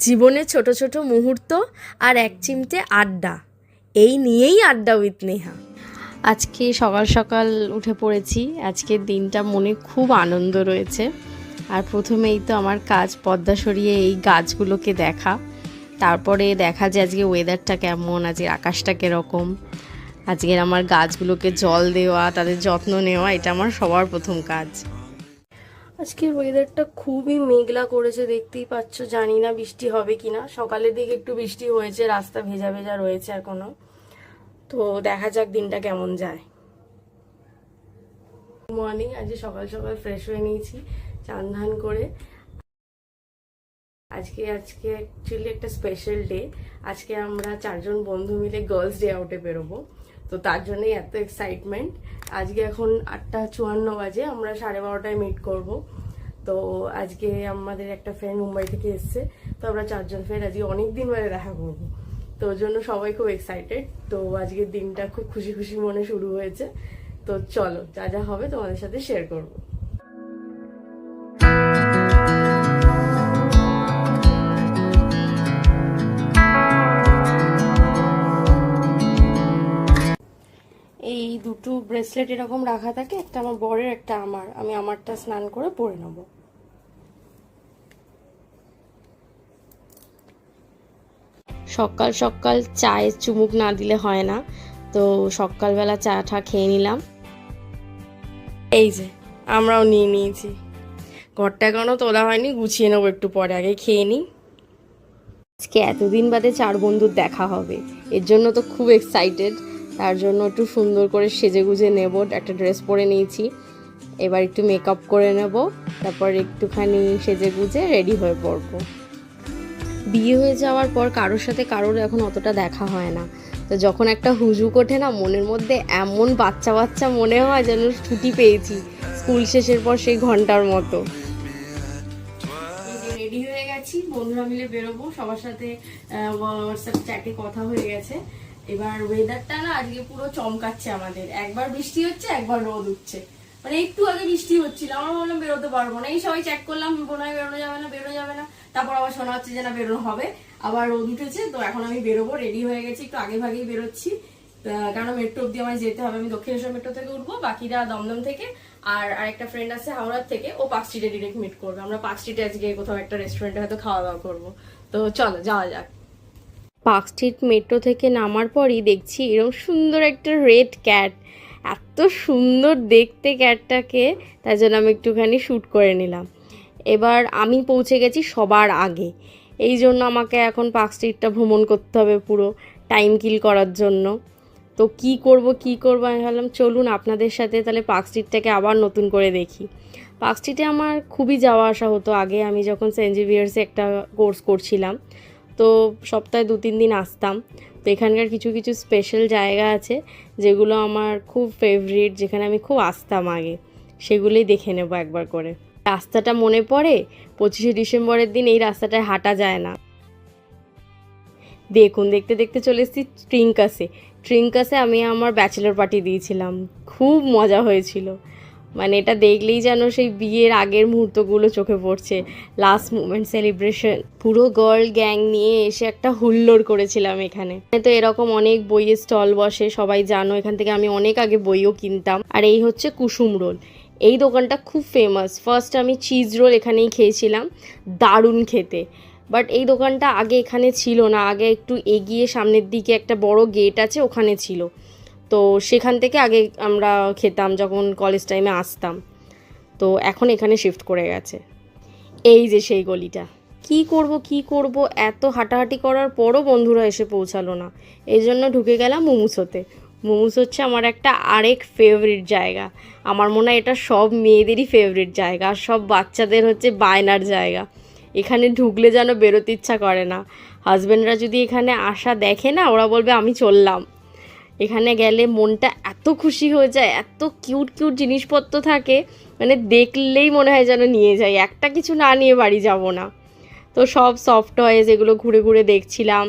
জীবনে ছোট ছোট মুহূর্ত আর এক চিমটে আড্ডা, এই নিয়েই আড্ডা উইথ নেহা। আজকে সকাল সকাল উঠে পড়েছি। আজকের দিনটা মনে খুব আনন্দ রয়েছে। আর প্রথমেই তো আমার কাজ পর্দা সরিয়ে এই গাছগুলোকে দেখা, তারপরে দেখা যে আজকে ওয়েদারটা কেমন, আজকে আকাশটা কীরকম, আজকের আমার গাছগুলোকে জল দেওয়া, তাদের যত্ন নেওয়া, এটা আমার সবার প্রথম কাজ। আজকের ওয়েদারটা খুবই মেঘলা করেছে, দেখতেই পাচ্ছ। জানি না বৃষ্টি হবে কিনা। সকালের দিকে একটু বৃষ্টি হয়েছে, রাস্তা ভেজা ভেজা রয়েছে এখনো। তো দেখা যাক দিনটা কেমন যায়। Good morning. আজকে সকাল সকাল ফ্রেশ হয়ে নিয়েছি, চান ধান করে। আজকে অ্যাকচুয়ালি একটা স্পেশাল ডে। আজকে আমরা 4 জন বন্ধু মিলে গার্লস ডে আউটে বেরোবো। তো তার জন্যই এত এক্সাইটমেন্ট। আজকে এখন 8:54 বাজে, আমরা 12:30টায় মিট করব। তো আজকে আমাদের একটা ফ্রেন্ড মুম্বাই থেকে এসছে, তো আমরা 4 জন ফ্রেন্ড আজকে অনেকদিন পরে দেখা করবো। তো ওর জন্য সবাই খুব এক্সাইটেড। তো আজকের দিনটা খুব খুশি খুশি মনে শুরু হয়েছে। তো চলো, যা যা হবে তোমাদের সাথে শেয়ার করবো। এই দুটো ব্রেসলেট এরকম রাখা থাকে, একটা আমার বরের, একটা আমার। আমি আমারটা স্নান করে পরে নেব। সকাল সকাল চায়ে চুমুক না দিলে হয় না, তো সকালবেলা চা টা খেয়ে নিলাম। এই যে আমরাও নিয়ে নিয়েছি। ঘরটা এখনো তোলা হয়নি, গুছিয়ে নেবো একটু পরে, আগে খেয়ে নিই। আজকে এতদিন বাদে 4 বন্ধুর দেখা হবে, এর জন্য তো খুব এক্সাইটেড। তার জন্য একটু সুন্দর করে সেজে গুজে নেব। একটা ড্রেস পরে নিয়েছি, এবার একটু মেকআপ করে নেব, তারপর একটুখানি সেজে গুজে রেডি হয়ে পড়বো। বিয়ে হয়ে যাওয়ার পর কারোর সাথে কারোর এখন অতটা দেখা হয় না। তো যখন একটা হুজুক ওঠে না মনের মধ্যে, এমন বাচ্চা বাচ্চা মনে হয় যেন ছুটি পেয়েছি স্কুল শেষের পর, সেই ঘন্টার মতো। রেডি হয়ে গেছি, বন্ধুরা মিলে বেরোবো। সবার সাথে হোয়াটসঅ্যাপ চ্যাটে কথা হয়ে গেছে। এবার ওয়েদারটা না আজকে পুরো চমকাচ্ছে আমাদের। একবার বৃষ্টি হচ্ছে, একবার রোদ উঠছে। মানে একটু আগে বৃষ্টি হচ্ছিল, আমরা ভাবলাম বেরোতে পারবো না। এই সবাই চেক করলাম, বোনায় বেরোনো যাবে না। তারপর আবার শোনা হচ্ছে যে না, বেরোনো হবে। আবার রোদ উঠেছে। তো এখন আমি বেরোবো, রেডি হয়ে গেছি, একটু আগে ভাগেই বেরোচ্ছি। কারণ মেট্রো অব্দি আমায় যেতে হবে। আমি দক্ষিণেশ্বর মেট্রো থেকে উঠবো, বাকিরা দমদম থেকে। আর আরেকটা ফ্রেন্ড আছে হাওড়ার থেকে, ও পার্ক স্ট্রিটে ডিরেক্ট মিট করবে। আমরা পার্ক স্ট্রিটে আজকে কোথাও একটা রেস্টুরেন্টে হয়তো খাওয়া দাওয়া করবো। তো চলো যাওয়া যাক। পার্ক স্ট্রিট মেট্রো থেকে নামার পরই দেখছি এরকম সুন্দর একটা রেড ক্যাট। এত সুন্দর দেখতে ক্যাটটাকে, তাই জন্য আমি একটুখানি শ্যুট করে নিলাম। এবার আমি পৌঁছে গেছি সবার আগে, এই জন্য আমাকে এখন পার্ক স্ট্রিটটা ভ্রমণ করতে হবে পুরো টাইম কিল করার জন্য। তো কি করব আমি ভাবলাম চলুন আপনাদের সাথে তাহলে পার্ক স্ট্রিটটাকে আবার নতুন করে দেখি। পার্ক স্ট্রিটে আমার খুবই যাওয়া আসা হতো আগে, আমি যখন সেন্ট জেভিয়ার্সে একটা কোর্স করছিলাম। তো সপ্তাহে 2-3 দিন আসতাম। তো এখানকার কিছু কিছু স্পেশাল জায়গা আছে যেগুলো আমার খুব ফেভারিট, যেখানে আমি খুব আসতাম আগে, সেগুলোই দেখে নেব একবার করে। রাস্তাটা মনে পড়ে, 25শে ডিসেম্বরের দিন এই রাস্তাটায় হাঁটা যায় না। দেখুন, দেখতে দেখতে চলে এসেছি ট্রিঙ্কাসে আমি আমার ব্যাচেলর পার্টি দিয়েছিলাম। খুব মজা হয়েছিল। মানে এটা দেখলেই যেন সেই বিয়ের আগের মুহূর্তগুলো চোখে পড়ছে, লাস্ট মোমেন্ট সেলিব্রেশন। পুরো গার্ল গ্যাং নিয়ে এসে একটা হুল্লোড় করেছিলাম এখানে। তো এরকম অনেক বইয়ের স্টল বসে, সবাই জানো। এখান থেকে আমি অনেক আগে বইও কিনতাম। আর এই হচ্ছে কুসুম রোল। এই দোকানটা খুব ফেমাস। ফার্স্ট আমি চিজ রোল এখানেই খেয়েছিলাম, দারুণ খেতে। বাট এই দোকানটা আগে এখানে ছিল না, আগে একটু এগিয়ে সামনের দিকে একটা বড় গেট আছে, ওখানে ছিল। তো সেখান থেকে আগে আমরা খেতাম যখন কলেজ টাইমে আসতাম। তো এখন এখানে শিফট করে গেছে। এই যে সেই গলিটা। কি করব এত হাঁটাহাঁটি করার পরও বন্ধুরা এসে পৌঁছালো না। এই জন্য ঢুকে গেলাম মোমোসোতে। মোমোস হচ্ছে আমার একটা আরেক ফেভারিট জায়গা। আমার মনে হয় এটা সব মেয়েদেরই ফেভারিট জায়গা, আর সব বাচ্চাদের হচ্ছে বায়নার জায়গা। এখানে ঢুকলে যেন বেরোতে ইচ্ছা করে না। হাজব্যান্ডরা যদি এখানে আসা দেখে না, ওরা বলবে আমি চললাম। এখানে গেলে মনটা এত খুশি হয়ে যায়, এত কিউট কিউট জিনিসপত্র থাকে, মানে দেখলেই মনে হয় যেন নিয়ে যাই, একটা কিছু না নিয়ে বাড়ি যাব না। তো সব সফট টয়েস এগুলো ঘুরে ঘুরে দেখছিলাম।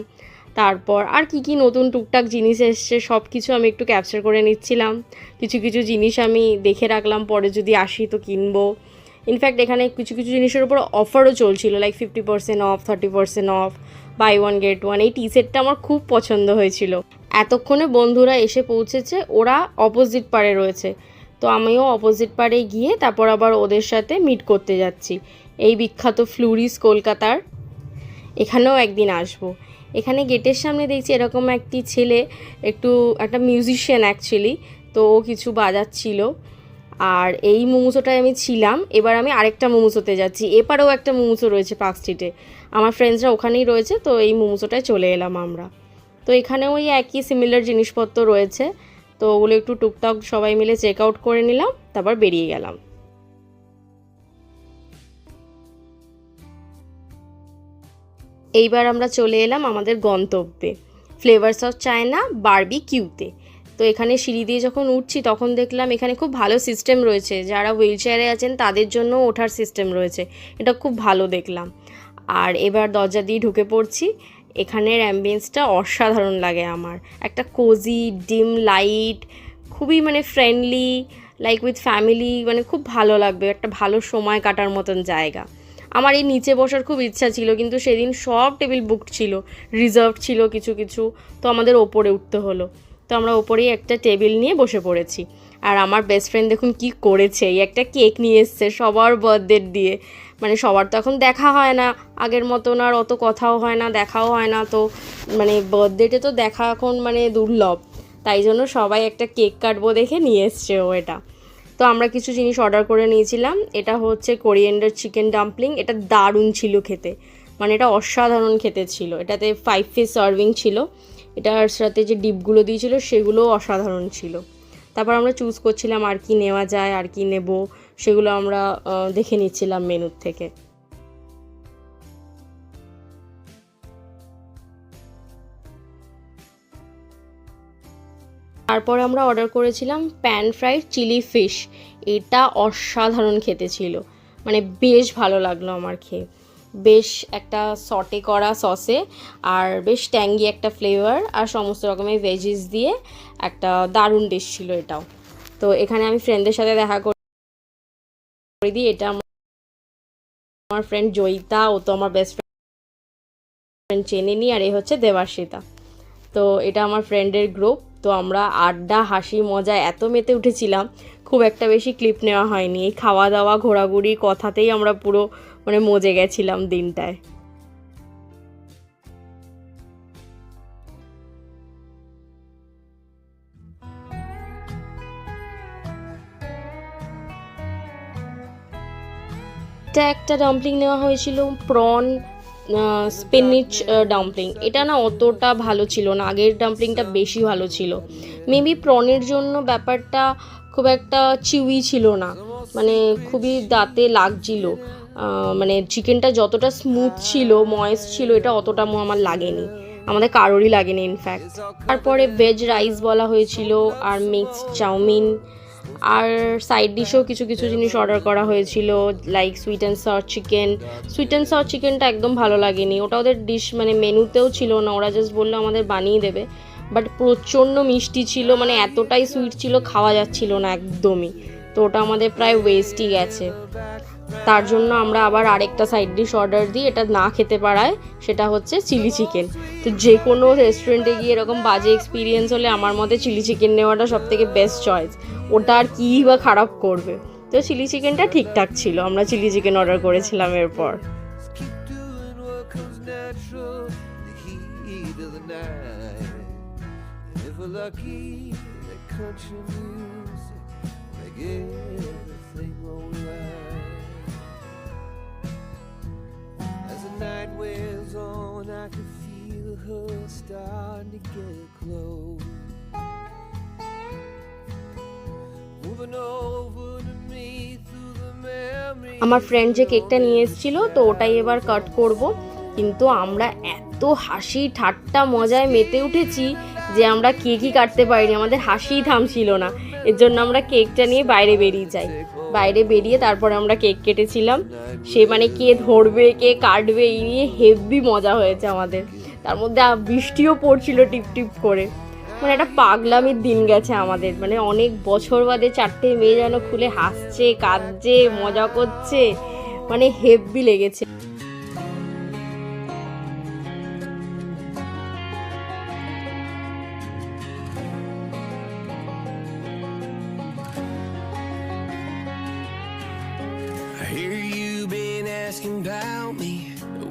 তারপর আর কি নতুন টুকটাক জিনিস এসছে, সব কিছু আমি একটু ক্যাপচার করে নিচ্ছিলাম। কিছু কিছু জিনিস আমি দেখে রাখলাম, পরে যদি আসি তো কিনবো। ইনফ্যাক্ট এখানে কিছু কিছু জিনিসের উপর অফারও চলছিল, like 50% off, 30% off, buy one get one. এই টি সেটটা আমার খুব পছন্দ হয়েছিল। এতক্ষণে বন্ধুরা এসে পৌঁছেছে, ওরা অপোজিট পাড়ে রয়েছে, তো আমিও অপোজিট পাড়ে গিয়ে তারপর আবার ওদের সাথে মিট করতে যাচ্ছি। এই বিখ্যাত ফ্লুরিস কলকাতার, এখানেও একদিন আসবো। এখানে গেটের সামনে দেখছি এরকম একটি ছেলে, একটা মিউজিশিয়ান অ্যাকচুয়ালি, তো ও কিছু বাজাচ্ছিল। আর এই মোমোসোটায় আমি ছিলাম, এবার আমি আরেকটা মোমোসোতে যাচ্ছি। এপারেও একটা মোমোসো রয়েছে পার্ক স্ট্রিটে, আমার ফ্রেন্ডসরা ওখানেই রয়েছে, তো এই মোমোসোটায় চলে এলাম আমরা। তো এখানেও ওই একই সিমিলার জিনিসপত্র রয়েছে, তো ওগুলো একটু টুকটাক সবাই মিলে চেক আউট করে নিলাম, তারপর বেরিয়ে গেলাম। এইবার আমরা চলে এলাম আমাদের গন্তব্যে, ফ্লেভারস অফ চায়না বারবিকিউতে। তো এখানে সিঁড়ি দিয়ে যখন উঠছি তখন দেখলাম এখানে খুব ভালো সিস্টেম রয়েছে, যারা হুইল চেয়ারে আছেন তাদের জন্য ওঠার সিস্টেম রয়েছে, এটা খুব ভালো দেখলাম। আর এবার দরজা দিয়ে ঢুকে পড়ছি। এখানের অ্যাম্বিয়েন্সটা অসাধারণ লাগে আমার, একটা কোজি ডিম লাইট, খুবই মানে ফ্রেন্ডলি, লাইক উইথ ফ্যামিলি, মানে খুব ভালো লাগবে, একটা ভালো সময় কাটার মতন জায়গা। আমার এই নিচে বসার খুব ইচ্ছা ছিল, কিন্তু সেদিন সব টেবিল বুকড ছিল, রিজার্ভ ছিল কিছু কিছু, তো আমাদের ওপরে উঠতে হলো। তো আমরা ওপরেই একটা টেবিল নিয়ে বসে পড়েছি। আর আমার বেস্ট ফ্রেন্ড দেখুন কি করেছে, এই একটা কেক নিয়ে এসছে সবার বার্থডে দিয়ে। মানে সবার তো এখন দেখা হয় না আগের মতন, আর অত কথাও হয় না, দেখাও হয় না, তো মানে বার্থডেতে তো দেখা এখন মানে দুর্লভ, তাই জন্য সবাই একটা কেক কাটবো দেখে নিয়ে এসছে ও এটা। তো আমরা কিছু জিনিস অর্ডার করে নিয়েছিলাম। এটা হচ্ছে কোরিয়েন্ডার চিকেন ডাম্পলিং, এটা দারুণ ছিল খেতে, মানে এটা অসাধারণ খেতে ছিল। এটাতে 5 পিস সার্ভিং ছিল, এটার সাথে যে ডিপগুলো দিয়েছিল সেগুলোও অসাধারণ ছিল। তারপর আমরা চুজ করছিলাম আর কি নেওয়া যায়, আর কি নেব, সেগুলো আমরা দেখে নিচ্ছিলাম মেনুর থেকে। তারপরে আমরা অর্ডার করেছিলাম প্যান ফ্রাইড চিলি ফিশ, এটা অসাধারণ খেতে ছিল, মানে বেশ ভালো লাগলো আমার খেয়ে। বেশ একটা সটে করা সসে, আর বেশ ট্যাঙ্গি একটা ফ্লেভার, আর সমস্ত রকমের ভেজিস দিয়ে একটা দারুণ ডিশ ছিল এটাও। তো এখানে আমি ফ্রেন্ডদের সাথে দেখা করে দিই, এটা আমার ফ্রেন্ড জয়িতা, ও তো আমার বেস্ট ফ্রেন্ড চেনেনি, আর এ হচ্ছে দেবাশ্রিতা। তো এটা আমার ফ্রেন্ডের গ্রুপ। তো আমরা আড্ডা হাসি মজা এত মেতে উঠেছিলাম, খুব একটা বেশি ক্লিপ নেওয়া হয়নি, এই খাওয়া দাওয়া ঘোরাঘুরি কথাতেই আমরা পুরো মানে মজে গেছিলাম দিনটায়। এটা একটা ডাম্পলিং নেওয়া হয়েছিল, প্রন স্পিনিচ ডাম্পলিং। এটা না অতটা ভালো ছিল না, আগের ডাম্পলিংটা বেশি ভালো ছিল। মেবি প্রনের জন্য ব্যাপারটা খুব একটা চিউই ছিল না, মানে খুবই দাঁতে লাগছিল। মানে চিকেনটা যতটা স্মুথ ছিল, ময়েস্ট ছিল, এটা অতটা আমার লাগেনি, আমাদের কারোরই লাগেনি ইনফ্যাক্ট। তারপরে ভেজ রাইস বলা হয়েছিল, আর মিক্সড চাউমিন, আর সাইড ডিশেও কিছু কিছু জিনিস অর্ডার করা হয়েছিল, লাইক সুইট অ্যান্ড সর চিকেন। সুইট অ্যান্ড সর চিকেনটা একদম ভালো লাগেনি, ওটা ওদের ডিশ মানে মেনুতেও ছিল না, ওরা জাস্ট বললো আমাদের বানিয়ে দেবে, বাট প্রচণ্ড মিষ্টি ছিল, মানে এতটাই সুইট ছিল খাওয়া যাচ্ছিল না একদমই, তো ওটা আমাদের প্রায় ওয়েস্টই গেছে। তার জন্য আমরা আবার আরেকটা সাইড ডিশ অর্ডার দিই, এটা না খেতে পারায়, সেটা হচ্ছে চিলি চিকেন। তো যে কোনো রেস্টুরেন্টে গিয়ে এরকম বাজে এক্সপিরিয়েন্স হলে আমার মতে চিলি চিকেন নেওয়াটা সবথেকে বেস্ট চয়েস, ওটা আর কী বা খারাপ করবে। তো চিলি চিকেনটা ঠিকঠাক ছিল, আমরা চিলি চিকেন অর্ডার করেছিলাম এরপর। Night wears on, I can feel her starting to get close, moving over to me through the memory. আমার ফ্রেন্ড যে কেকটা নিয়ে এসেছিল, তো ওটাই এবার কাট করব, কিন্তু আমরা এত হাসি ঠাট্টা মজায় মেতে উঠেছি যে আমরা কেকই কাটতে পারিনি, আমাদের হাসিই থামছিল না। এর জন্য আমরা কেকটা নিয়ে বাইরে বেরিয়ে যাই, বাইরে বেরিয়ে তারপরে আমরা কেক কেটেছিলাম। সে মানে কে ধরবে কে কাটবে এই নিয়ে হেভি মজা হয়েছে আমাদের। তার মধ্যে বৃষ্টিও পড়ছিল টিপ টিপ করে। মানে একটা পাগলামির দিন গেছে আমাদের, মানে অনেক বছর বাদে 4টে মেয়ে যেন খুলে হাসছে, কাঁদছে, মজা করছে, মানে হেব্বি লেগেছে। I hear you been asking about me,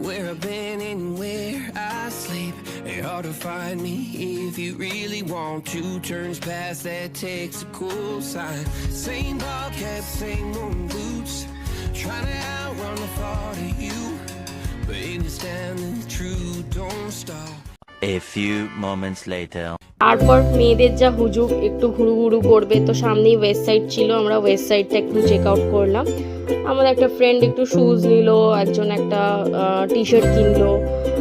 where I've been and where I sleep. It's hard to find me if you really want to. Turns past that takes a cool sign. Same ball cap, same moon boots. Trying to outrun the thought of you, but understanding the truth don't stop. A few moments later. তারপর মেয়েদের যা হুজুগ, একটু ঘুরু ঘুরু করবে, তো সামনেই West side ছিল, আমরা ওয়েস্ট সাইডটা একটু চেক আউট করলাম। আমাদের একটা ফ্রেন্ড একটু শুজ নিল, একজন একটা টি শার্ট কিনলো,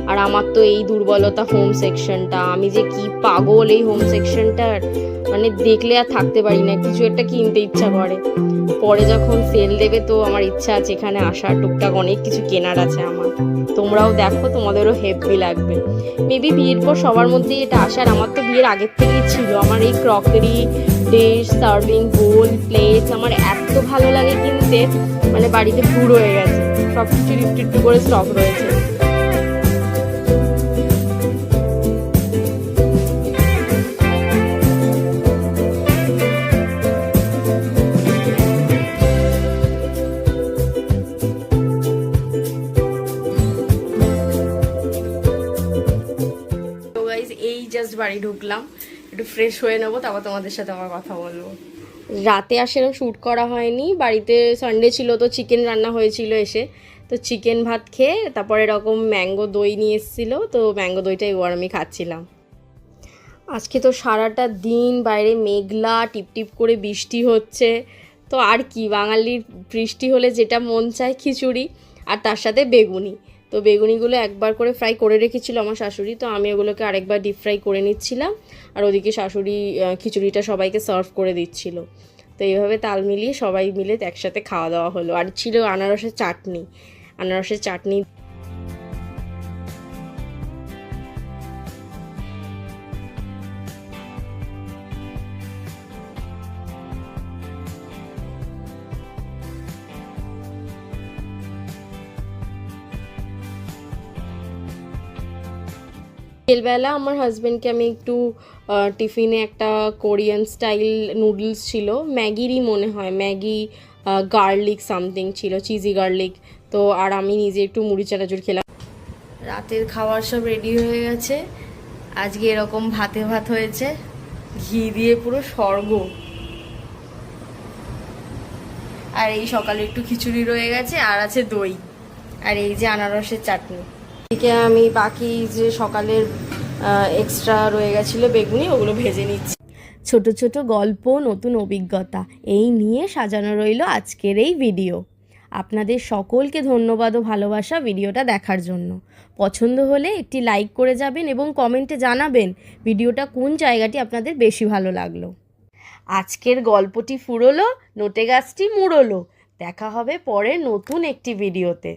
আর আমার তো এই দুর্বলতা হোম সেকশনটা, আমি যে কি পাগল এই হোম সেকশনটার, মানে দেখলে আর থাকতে পারি না, কিছু একটা কিনতে ইচ্ছা করে। পরে যখন সেল দেবে তো আমার ইচ্ছা আছে এখানে আসার, টুকটাক অনেক কিছু কেনার আছে আমার। তোমরাও দেখো, তোমাদেরও হেভি লাগবে। মেবি বিয়ের পর সবার মধ্যেই এটা আসার, আমার তো বিয়ের আগের থেকেই ছিল। আমার এই ক্রকারি, ডিশ, সার্ভিং বোল, প্লেটস আমার এত ভালো লাগে কিনতে, মানে বাড়িতে ভুল হয়ে গেছে, সব কিছু একটু করে স্টক রয়েছে। এই জাস্ট বাড়ি ঢুকলাম, একটু ফ্রেশ হয়ে নেবো, তারপর তোমাদের সাথে আমার কথা বলবো। রাতে আর সেরকম শ্যুট করা হয়নি, বাড়িতে সানডে ছিল তো চিকেন রান্না হয়েছিল এসে, তো চিকেন ভাত খেয়ে তারপর এরকম ম্যাঙ্গো দই নিয়ে এসেছিলো, তো ম্যাঙ্গো দইটাই এবার আমি খাচ্ছিলাম। আজকে তো সারাটা দিন বাইরে মেঘলা, টিপটিপ করে বৃষ্টি হচ্ছে, তো আর কি, বাঙালির বৃষ্টি হলে যেটা মন চায় খিচুড়ি, আর তার সাথে বেগুনি। তো বেগুনিগুলো একবার করে ফ্রাই করে রেখেছিল আমার শাশুড়ি, তো আমি ওগুলোকে আরেকবার ডিপ ফ্রাই করে নিচ্ছিলাম, আর ওদিকে শাশুড়ি খিচুড়িটা সবাইকে সার্ভ করে দিচ্ছিল। তো এইভাবে তাল মিলিয়ে সবাই মিলে একসাথে খাওয়া দাওয়া হলো। আর ছিল আনারসের চাটনি, আনারসের চাটনি। বিকেলবেলা আমার হাজব্যান্ডকে আমি একটু টিফিনে একটা কোরিয়ান স্টাইল নুডলস ছিল, ম্যাগিরই মনে হয়, ম্যাগি গার্লিক সামথিং ছিল, চিজি গার্লিক, তো আর আমি নিজে একটু মুড়ি চানাচুর খেলাম। রাতের খাবার সব রেডি হয়ে গেছে, আজকে এরকম ভাতে ভাত হয়েছে, ঘি দিয়ে পুরো স্বর্গ। আর এই সকালে একটু খিচুড়ি রয়ে গেছে, আর আছে দই, আর এই যে আনারসের চাটনি। এদিকে আমি বাকি যে সকালের এক্সট্রা রয়ে গেছিলো বেগুনি, ওগুলো ভেজে নিচ্ছি। ছোট ছোট গল্প, নতুন অভিজ্ঞতা, এই নিয়ে সাজানো রইল আজকের এই ভিডিও। আপনাদের সকলকে ধন্যবাদ ও ভালোবাসা ভিডিওটা দেখার জন্য। পছন্দ হলে একটি লাইক করে যাবেন এবং কমেন্টে জানাবেন ভিডিওটা কোন জায়গাটি আপনাদের বেশি ভালো লাগলো। আজকের গল্পটি ফুরোলো, নোটে গাছটি মুড়োলো। দেখা হবে পরে নতুন একটি ভিডিওতে।